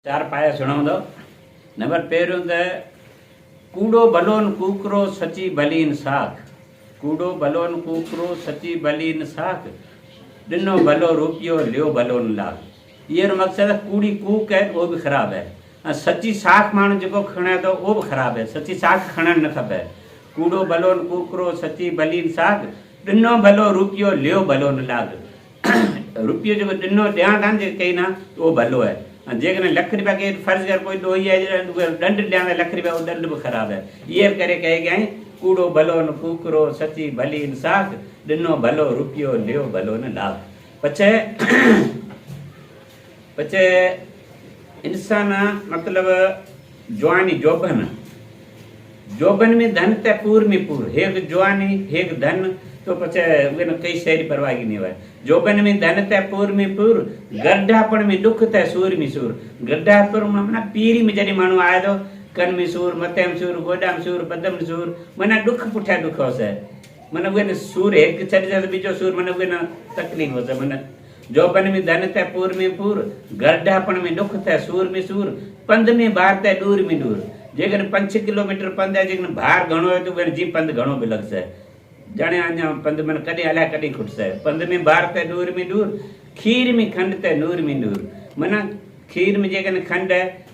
चार पाया सुणाउँदो। नंबर पहिरियों त कूड़ो भलोन कूकरो सची भलीन साख। कूड़ो भलोन कूकरो सची भलीन साख, ॾिनो भलो रुपयो लियो भलोन लाख। ये मकसद कूड़ी कूक है वो भी ख़राब है, सची साख माण्हू जेको खणे थो उहो बि ख़राब है। सची साख खणणु न खपे। कूड़ो भलोन कूकरो सची भलीन साख, ॾिनो भलो रुपयो लियो भलोन लाख। रुपयो जेको ॾिनो ॾियां कान जे कई ना उहो भलो है। जेकॾहिं लख रुपया के फर्ज़ कर कोई ॾोही आहे ॾंड ॾियां त लख रुपया उहो ॾंड बि ख़राबु है। इहे करे कहे गई कूड़ो भलो न कूकरो सची भली इंसाफ़, ॾिनो भलो रुपयो लियो भलो न लाभ। पछे इंसान मतलब जवानी जोबन में धन ते पूर में पूर, हेक जवानी हेक धन तो पछे वे न कई शहरी परवाही नहीं हुआ। जोबन में धन ते पूर में पूर, गड्ढापण में दुख ते सूर में सूर। गड्ढापण माना पीरी में जॾहिं माण्हू आए थो कन में सूर, मथे में सूर, गोॾा में सूर, पद में सूर, माना दुख पुठियां दुख होसि। माना उहे न सूर हिकु छॾिजे त ॿिजो सूर, माना उहे न तकलीफ़ होसि। माना जोबन में धन ते पूर में पूर, गड्ढापण में दुख ते सूर में सूर, पंध में भार ते दूर में दूर। जेकॾहिं 5-6 किलोमीटर पंधु आहे, जेकॾहिं भार घणो आहे त उहे जीअं पंधु घणो बि लॻसि। ॼणे अञा पंधु माना कॾहिं अलाए कॾहिं खुटसि। पंध में भार ते दूर में दूर, खीर में खंड ते नूर में नूर। माना खीर में जेकॾहिं खंड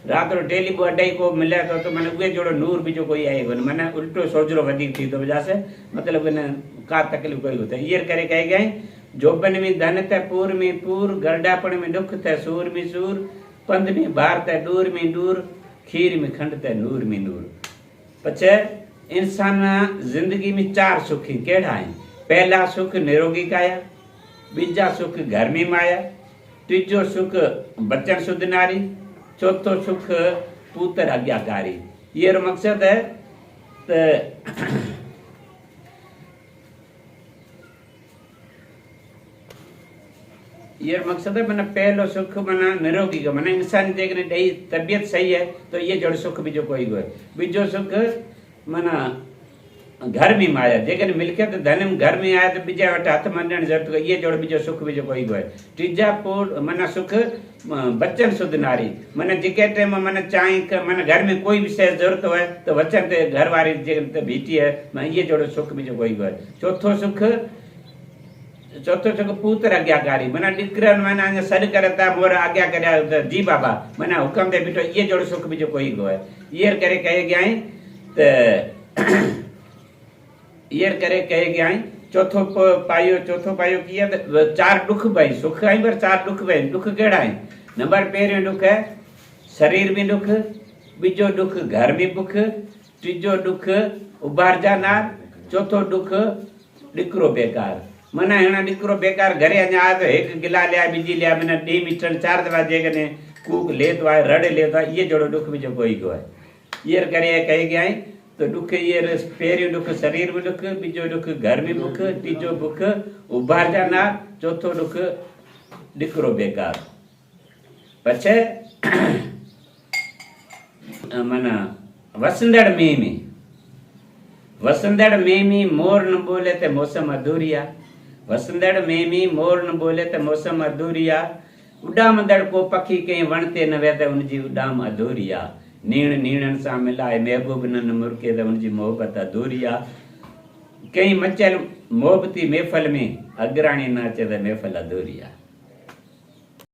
राति जो डेली 2-2 कोप मिले थो त माना उहे जहिड़ो नूर बि जो कोई आहे कोन। माना उल्टो सोजरो वधीक थी थो वजासे, मतिलबु इन का तकलीफ़ कोई हुते। इहे करे कहे गई जोबन में धन ते पूर में पूर, गरडापण में दुख ते सूर में सूर, पंध में भार ते दूर में दूर, खीर में खंड ते नूर में नूर। पछे इंसान जिंदगी में 4 सुख केड़ा है। पहला सुख निरोगी काया, बीजा सुख घर में माया, तीजो सुख बच्चन शुद्ध नारी, चौथो सुख पुत्र आज्ञाकारी। ये मकसद है ये मकसद है। माना पहलो सुख माना निरोगी का, माना इंसान जेकॾहिं ॾेई तबियत सही है तो ये जहिड़ो सुख बीजो कोई कोई। बीजो सुख माना घर में माया, जेकॾहिं मिल्कियत धन घर में आए तो बीजा वटि हथ मंडण ज़रूरत कोई। ये जहिड़ो बीजो सुख बीजो कोई कोई। टीजा पोइ माना सुख बच्चन शुद्ध नारी, माना जेके टाइम माना चाहे माना घर में कोई भी शइ ज़रूरत हुए तो बच्चन ते घर वारी जे बीठी है, माना ये जहिड़ो सुख बीजो कोई कोई। चौथो सुख पुत्र आज्ञाकारी, माना ॾिकरनि माना अञा सॾु करे था मोर आज्ञा करिया जी बाबा, माना हुकम ते बीठो। इहे जहिड़ो सुख बीजो कोई कोई। इहे करे कहे गई त ये करे कहे गया है। चौथो पायो किया तो 4 दुख भाई, सुख आई पर 4 दुख भाई। दुख केड़ा है। नंबर पहिरियों दुख है शरीर में दुख, बीजो दुख घर में दुख, तीजो दुख उबार जा नार, चौथो दुख ॾिकरो बेकार। माना हिन ॾिकरो बेकार घरे अञा आयो तो एक गिला लिया बीजी लिया, माना 2 मीटर 4 दफ़ा जेकॾहिं कूक ले तो आहे रड़ ले तो ये जहिड़ो दुख बीजो कोई को है। ये करे कहे गया है तो दुख ये पहिरियों दुख शरीर में दुख, बीजो दुख घर में दुख, तीजो दुख उभार जा नार, चौथो दुख ॾिकरो बेकार। पछे माना वसंदड़ में मोर न बोले ते मौसम अधूरिया। वसंदड़ में मोर न बोले ते मौसम अधूरिया, उॾामंदड़ को पखी कंहिं वण ते न वेह त उनजी उॾाम अधूरिया। नीण नीणनि सां मिलाए महबूब न मुर्के त उनजी मोहबत अधूरिया। कई मचल मोहबती महफ़ल में अगराणी न अचे त महफ़ल अधूरिया।